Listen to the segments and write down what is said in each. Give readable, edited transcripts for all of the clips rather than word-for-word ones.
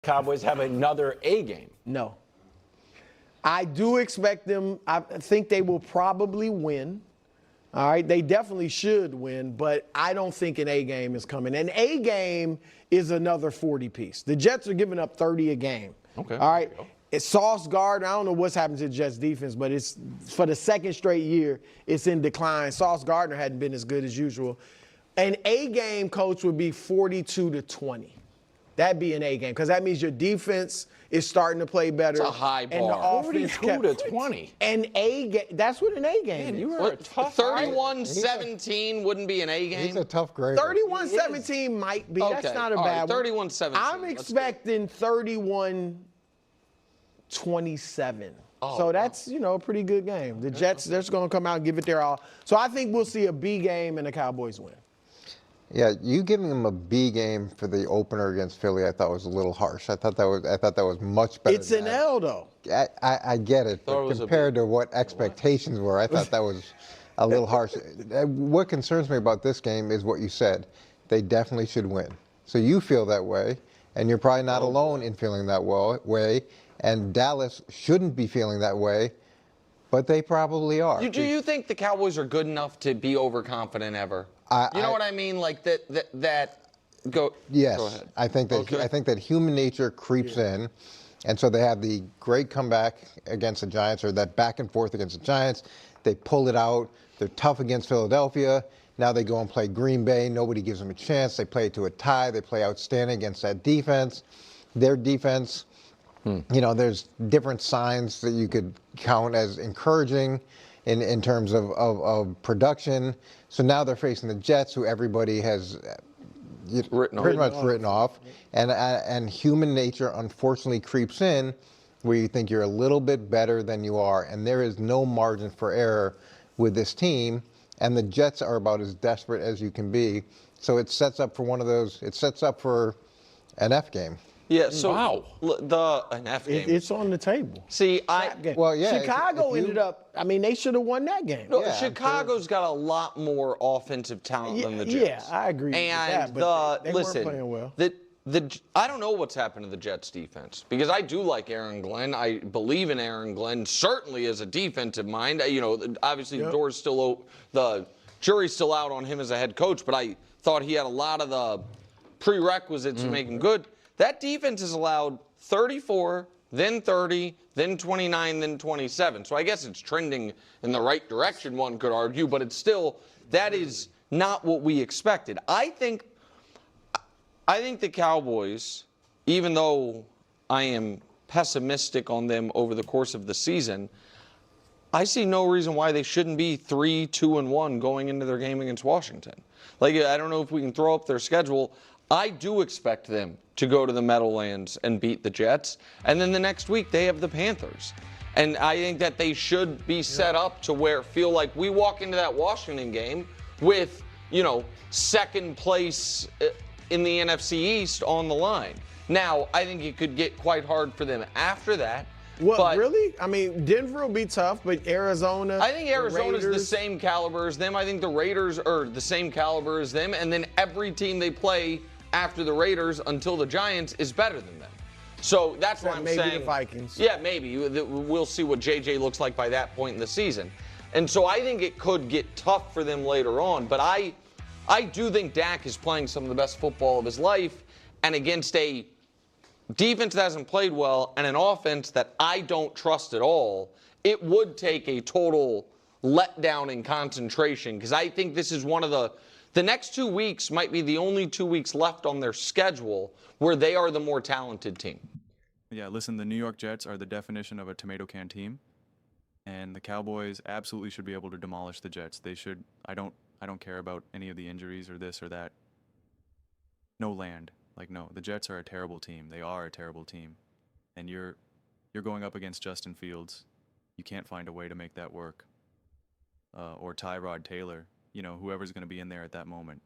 Cowboys have another A game. No. I do expect them. I think they will probably win. All right. They definitely should win, but I don't think an A game is coming. An A game is another 40 piece. The Jets are giving up 30 a game. Okay. All right. It's Sauce Gardner. I don't know what's happened to the Jets defense, but it's for the second straight year, it's in decline. Sauce Gardner hadn't been as good as usual. An A game, coach, would be 42-20. That'd be an A game because that means your defense is starting to play better. It's a high bar. And the offense 42-20. An A game. That's what an A game is. You were a tough 31-17 wouldn't be an A game. He's a tough grader. 31-17 might be. Okay. That's not a All bad right. one. 31-17. I'm expecting 31-27. So that's, a pretty good game. The Jets, they're just going to come out and give it their all. So I think we'll see a B game and the Cowboys win. Yeah, you giving them a B game for the opener against Philly, I thought was a little harsh. I thought that was much better. It's an L, though. I get it, but compared to what expectations were, I thought that was a little harsh. What concerns me about this game is what you said. They definitely should win. So you feel that way, and you're probably not alone in feeling that way. And Dallas shouldn't be feeling that way, but they probably are. Do you think the Cowboys are good enough to be overconfident ever? You know what I mean? Like that. Go. Yes, go ahead. I think that human nature creeps in, and so they have the great comeback against the Giants, or that back and forth against the Giants. They pull it out. They're tough against Philadelphia. Now they go and play Green Bay. Nobody gives them a chance. They play it to a tie. They play outstanding against that defense. Their defense. There's different signs that you could count as encouraging in terms of production. So now they're facing the Jets, who everybody has pretty much written off. And human nature, unfortunately, creeps in where you think you're a little bit better than you are. And there is no margin for error with this team. And the Jets are about as desperate as you can be. So it sets up for it sets up for an F game. Yeah, so an F game. It's on the table. See, Chicago ended up, they should have won that game. No, Chicago's got a lot more offensive talent than the Jets. Yeah, I agree with that, but they weren't playing well. I don't know what's happened to the Jets defense because I do like Aaron Glenn. I believe in Aaron Glenn, certainly as a defensive mind. Obviously the jury's still out on him as a head coach, but I thought he had a lot of the prerequisites to make him good. That defense has allowed 34, then 30, then 29, then 27. So I guess it's trending in the right direction, one could argue, but it's still, that is not what we expected. I think the Cowboys, even though I am pessimistic on them over the course of the season, I see no reason why they shouldn't be 3-2-1 going into their game against Washington. I don't know if we can throw up their schedule. I do expect them to go to the Meadowlands and beat the Jets. And then the next week, they have the Panthers. And I think that they should be set up to feel like we walk into that Washington game with, second place in the NFC East on the line. Now, I think it could get quite hard for them after that. What, really? Denver will be tough, but Arizona. I think Arizona's the same caliber as them. I think the Raiders are the same caliber as them. And then every team they play after the Raiders until the Giants is better than them. So that's what I'm saying. Maybe the Vikings. Yeah, maybe. We'll see what JJ looks like by that point in the season. And so I think it could get tough for them later on. But I do think Dak is playing some of the best football of his life, and against a defense that hasn't played well and an offense that I don't trust at all, it would take a total letdown in concentration, because I think this is one of the next 2 weeks might be the only 2 weeks left on their schedule where they are the more talented team. Yeah, listen, the New York Jets are the definition of a tomato can team, and the Cowboys absolutely should be able to demolish the Jets. They should. I don't care about any of the injuries or this or that. No land. No, the Jets are a terrible team. They are a terrible team. And you're going up against Justin Fields. You can't find a way to make that work. Or Tyrod Taylor. Whoever's going to be in there at that moment.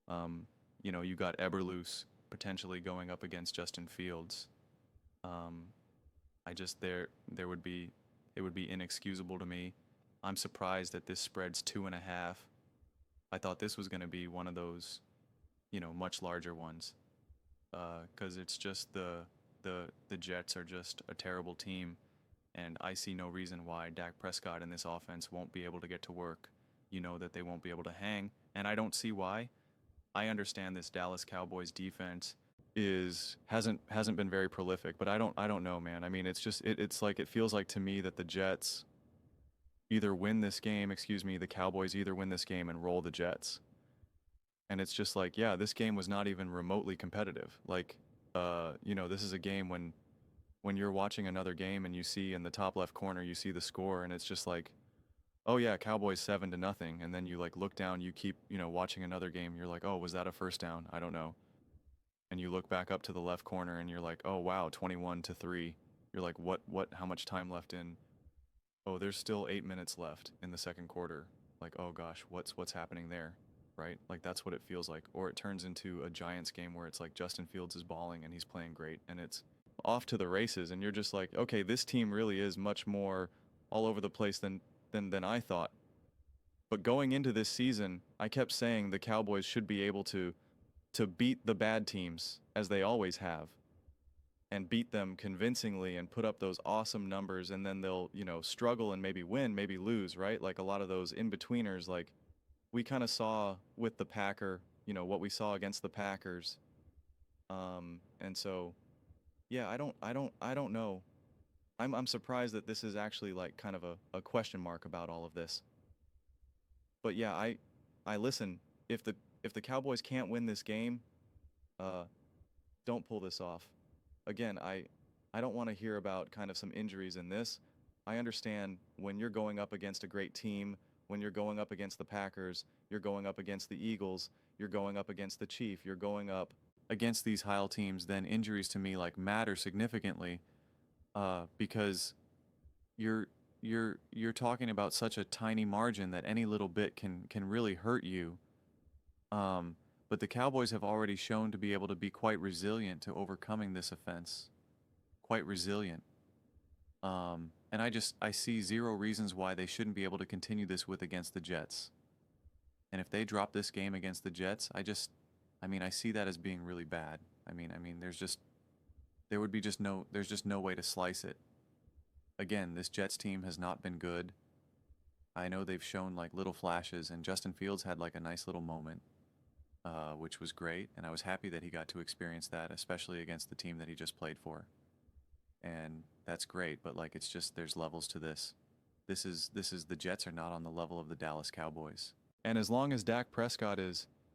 You got Eberflus potentially going up against Justin Fields. It would be inexcusable to me. I'm surprised that this spread's 2.5. I thought this was going to be one of those, much larger ones. because it's just the Jets are just a terrible team, and I see no reason why Dak Prescott and this offense won't be able to get to work. You know that they won't be able to hang, and I don't see why. I understand this Dallas Cowboys defense hasn't been very prolific, but I don't know, man. I mean, it's like it feels like to me that the Jets either win this game, the Cowboys either win this game and roll the Jets. And it's just like, yeah, this game was not even remotely competitive. Like, this is a game when you're watching another game and you see in the top left corner, you see the score, and it's just like, oh yeah, Cowboys 7-0, and then you like look down, you keep, watching another game, you're like, oh, was that a first down? I don't know. And you look back up to the left corner and you're like, oh wow, 21-3. You're like, what, how much time left in? Oh, there's still 8 minutes left in the second quarter. Like, oh gosh, what's happening there? Right? Like that's what it feels like. Or it turns into a Giants game where it's like Justin Fields is balling and he's playing great and it's off to the races, and you're just like, okay, this team really is much more all over the place than I thought. But going into this season, I kept saying the Cowboys should be able to beat the bad teams, as they always have, and beat them convincingly and put up those awesome numbers, and then they'll, struggle and maybe win, maybe lose, right? Like a lot of those in-betweeners, like we kind of saw with the what we saw against the Packers. And so, yeah, I don't know. I'm surprised that this is actually like kind of a question mark about all of this. But yeah, I listen. If the Cowboys can't win this game, don't pull this off. Again, I don't want to hear about kind of some injuries in this. I understand when you're going up against a great team, when you're going up against the Packers, you're going up against the Eagles, you're going up against the Chief, you're going up against these high teams, then injuries to me like matter significantly, because you're talking about such a tiny margin that any little bit can really hurt you. But the Cowboys have already shown to be able to be quite resilient to overcoming this offense. Quite resilient. And I see zero reasons why they shouldn't be able to continue this with against the Jets. And if they drop this game against the Jets, I see that as being really bad. There's just no way to slice it. Again, this Jets team has not been good. I know they've shown like little flashes, and Justin Fields had like a nice little moment, which was great, and I was happy that he got to experience that, especially against the team that he just played for. And that's great, but like it's just there's levels to this. This is the Jets are not on the level of the Dallas Cowboys. And as long as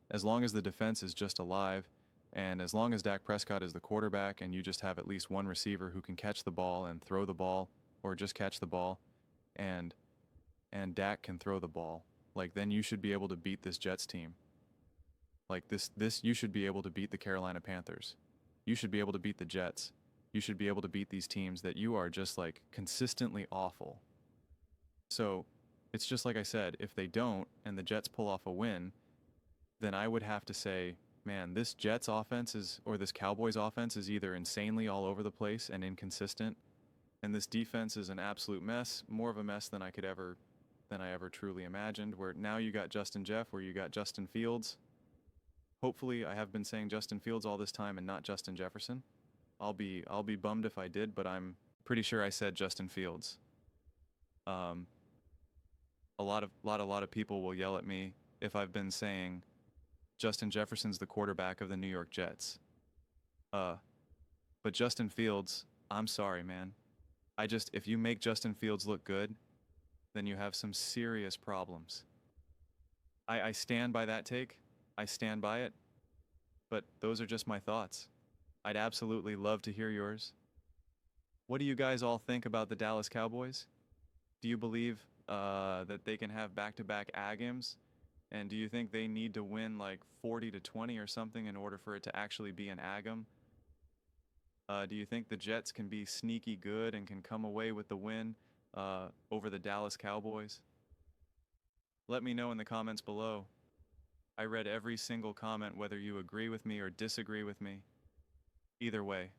as long as the defense is just alive, and as long as Dak Prescott is the quarterback and you just have at least one receiver who can catch the ball and throw the ball, or just catch the ball, and Dak can throw the ball, like then you should be able to beat this Jets team. Like this you should be able to beat the Carolina Panthers. You should be able to beat the Jets. You should be able to beat these teams that you are just like consistently awful. So it's just like I said, if they don't and the Jets pull off a win, then I would have to say, man, this Jets offense or this Cowboys offense is either insanely all over the place and inconsistent, and this defense is an absolute mess, more of a mess than I ever truly imagined, where now you got Justin Fields. Hopefully, I have been saying Justin Fields all this time and not Justin Jefferson. I'll be bummed if I did, but I'm pretty sure I said Justin Fields. A lot of people will yell at me if I've been saying Justin Jefferson's the quarterback of the New York Jets. But Justin Fields, I'm sorry, man. If you make Justin Fields look good, then you have some serious problems. I stand by that take. I stand by it. But those are just my thoughts. I'd absolutely love to hear yours. What do you guys all think about the Dallas Cowboys? Do you believe that they can have back-to-back AGMs? And do you think they need to win like 40-20 or something in order for it to actually be an AGM? Do you think the Jets can be sneaky good and can come away with the win over the Dallas Cowboys? Let me know in the comments below. I read every single comment, whether you agree with me or disagree with me. Either way,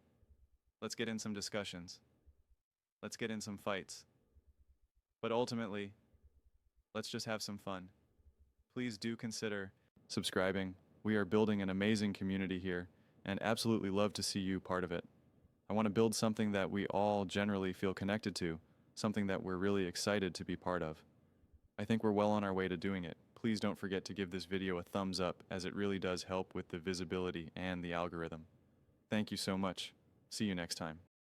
let's get in some discussions. Let's get in some fights. But ultimately, let's just have some fun. Please do consider subscribing. We are building an amazing community here, and absolutely love to see you part of it. I want to build something that we all generally feel connected to, something that we're really excited to be part of. I think we're well on our way to doing it. Please don't forget to give this video a thumbs up, as it really does help with the visibility and the algorithm. Thank you so much. See you next time.